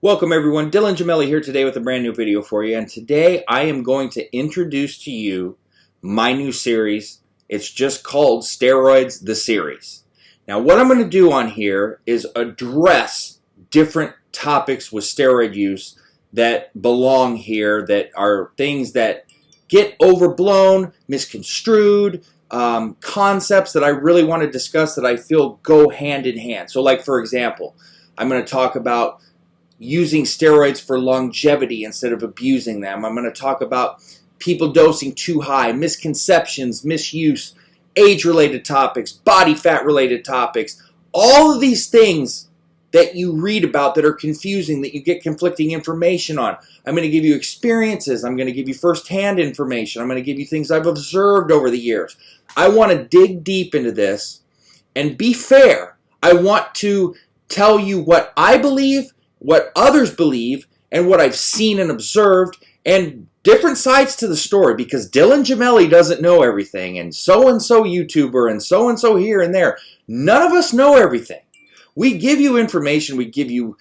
Welcome everyone, Dylan Gemelli here today with a brand new video for you, and today I am going to introduce to you my new series. It's just called Steroids, the series. Now what I'm going to do on here is address different topics with steroid use that belong here, that are things that get overblown, misconstrued, concepts that I really want to discuss that I feel go hand in hand. So like for example, I'm going to talk about using steroids for longevity instead of abusing them. I'm going to talk about people dosing too high, misconceptions, misuse, age-related topics, body fat-related topics, all of these things that you read about that are confusing, that you get conflicting information on. I'm going to give you experiences. I'm going to give you first-hand information. I'm going to give you things I've observed over the years. I want to dig deep into this and be fair. I want to tell you what I believe, what others believe, and what I've seen and observed, and different sides to the story, because Dylan Gemelli doesn't know everything, and so YouTuber, and so here and there. None of us know everything. We give you information, we give you,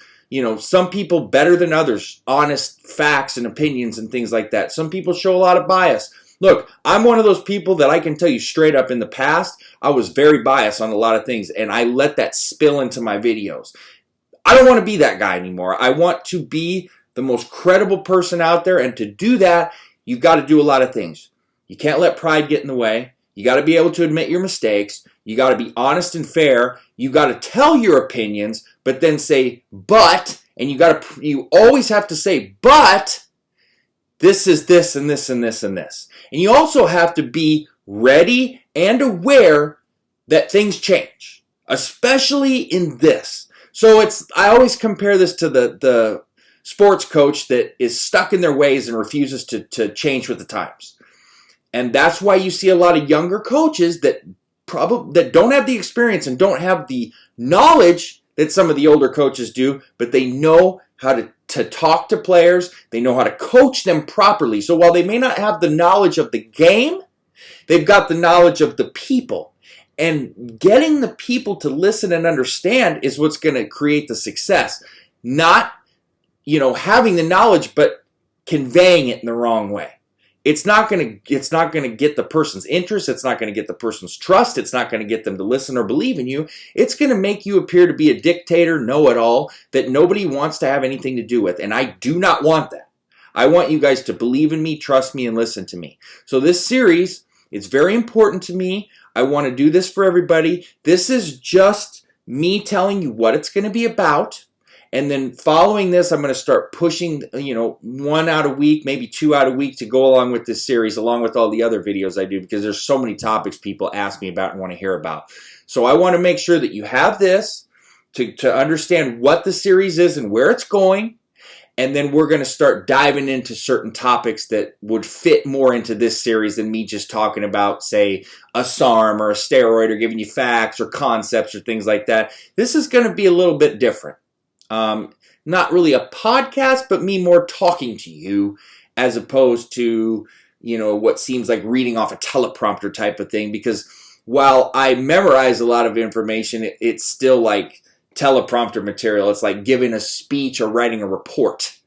some people better than others, honest facts and opinions and things like that. Some people show a lot of bias. Look, I'm one of those people that I can tell you straight up, in the past, I was very biased on a lot of things, and I let that spill into my videos. I don't want to be that guy anymore. I want to be the most credible person out there, and to do that, you've got to do a lot of things. You can't let pride get in the way. You got to be able to admit your mistakes. You got to be honest and fair. You got to tell your opinions, but then say, but, and you always have to say, but, this is this and this and this and this. And you also have to be ready and aware that things change, especially in this. So I always compare this to the sports coach that is stuck in their ways and refuses to change with the times. And that's why you see a lot of younger coaches that don't have the experience and don't have the knowledge that some of the older coaches do, but they know how to talk to players, they know how to coach them properly. So while they may not have the knowledge of the game, they've got the knowledge of the people. And getting the people to listen and understand is what's going to create the success. Not, having the knowledge but conveying it in the wrong way. It's not going to get the person's interest. It's not going to get the person's trust. It's not going to get them to listen or believe in you. It's going to make you appear to be a dictator, know-it-all, that nobody wants to have anything to do with. And I do not want that. I want you guys to believe in me, trust me, and listen to me. So this series, it's very important to me. I want to do this for everybody. This is just me telling you what it's going to be about. And then following this, I'm going to start pushing, one out a week, maybe 2 out a week to go along with this series, along with all the other videos I do, because there's so many topics people ask me about and want to hear about. So I want to make sure that you have this to understand what the series is and where it's going. And then we're going to start diving into certain topics that would fit more into this series than me just talking about, say, a SARM or a steroid or giving you facts or concepts or things like that. This is going to be a little bit different. Not really a podcast, but me more talking to you as opposed to, what seems like reading off a teleprompter type of thing. Because while I memorize a lot of information, it's still like teleprompter material. It's like giving a speech or writing a report.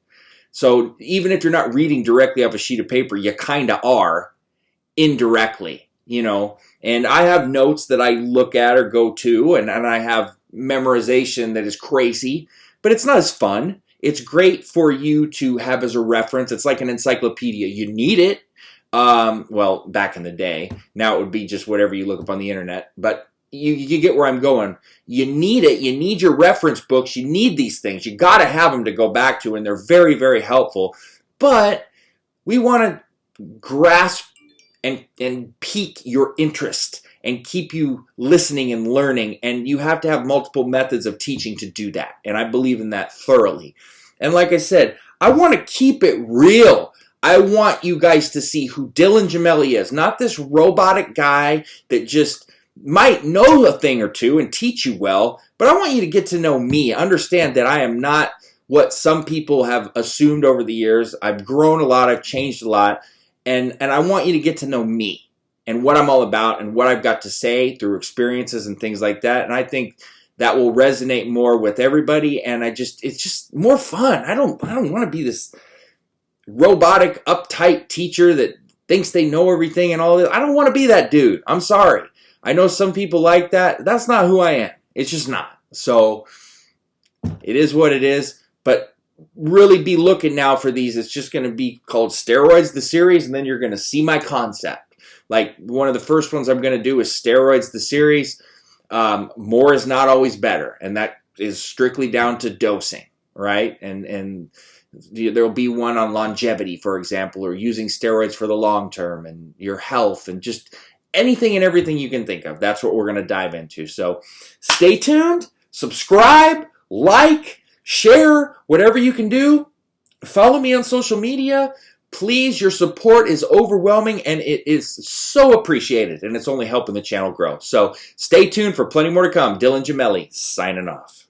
So even if you're not reading directly off a sheet of paper, you kind of are indirectly, and I have notes that I look at or go to, and I have memorization that is crazy, but it's not as fun. It's great for you to have as a reference. It's like an encyclopedia. You need it. Well, back in the day. Now it would be just whatever you look up on the internet, but you get where I'm going. You need it. You need your reference books. You need these things. You got to have them to go back to, and they're very, very helpful. But we want to grasp and pique your interest and keep you listening and learning, and you have to have multiple methods of teaching to do that, and I believe in that thoroughly. And like I said, I want to keep it real. I want you guys to see who Dylan Gemelli is, not this robotic guy that just might know a thing or two and teach you well, but I want you to get to know me. Understand that I am not what some people have assumed over the years. I've grown a lot. I've changed a lot. And I want you to get to know me and what I'm all about and what I've got to say through experiences and things like that. And I think that will resonate more with everybody, and it's just more fun. I don't want to be this robotic, uptight teacher that thinks they know everything and all this. I don't want to be that dude. I'm sorry. I know some people like that. That's not who I am. It's just not. So it is what it is. But really be looking now for these. It's just going to be called Steroids, the series, and then you're going to see my concept. Like one of the first ones I'm going to do is Steroids, the series. More is not always better, and that is strictly down to dosing, right? And there will be one on longevity, for example, or using steroids for the long term and your health and just anything and everything you can think of. That's what we're going to dive into. So stay tuned, subscribe, like, share, whatever you can do. Follow me on social media. Please, your support is overwhelming and it is so appreciated, and it's only helping the channel grow. So stay tuned for plenty more to come. Dylan Gemelli signing off.